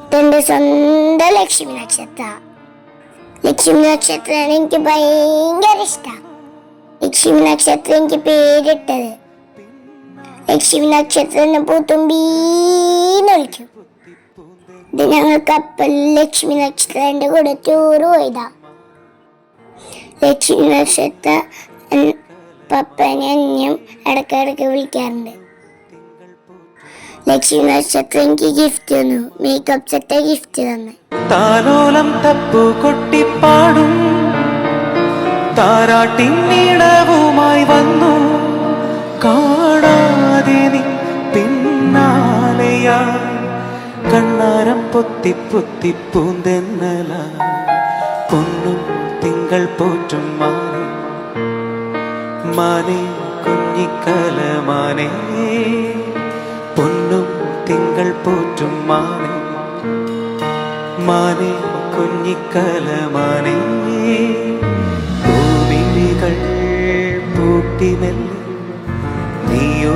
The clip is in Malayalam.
ഇതെന്റെ സ്വന്തം ലക്ഷ്മി നക്ഷത്ര. ലക്ഷ്മി നക്ഷത്രമാണ് എനിക്ക് ഭയങ്കര ഇഷ്ടമാണ്. ലക്ഷ്മി നക്ഷത്രം എനിക്ക് പേരിട്ടത്. ലക്ഷ്മി നക്ഷത്രം പൂത്തുമ്പീന്ന് വിളിക്കും. ഇത് ഞങ്ങൾ കപ്പൽ ലക്ഷ്മി നക്ഷത്രന്റെ കൂടെ ടൂറ് പോയതാ. ലക്ഷ്മി നക്ഷത്ര പപ്പനെ അന്യം ഇടയ്ക്കിടയ്ക്ക് വിളിക്കാറുണ്ട്. ലക്ഷ്മി നക്ഷത്രം എനിക്ക് ഗിഫ്റ്റ് തന്നു, മേക്കപ്പ് സെറ്റ് ഗിഫ്റ്റ് തന്നു. താലോലം തപ്പു കൊട്ടിപ്പാടും താരാട്ടിന്നിടവുമായി വന്നു, കാണാതെ നീ പിന്നാലെയാ, കണ്ണാരം പൊത്തി പൊത്തി പൂന്തെന്നല, പൊന്നും തിങ്കൾ പോറ്റും മാനേ മാനേ കുഞ്ഞിക്കല മാനേ, പൊന്നും തിങ്കൾ പോറ്റും മാനേ മാനേ കുഞ്ഞിക്കല മാനേ. പൂവിളികൾ പൂട്ടി മെല്ലെ നീയോ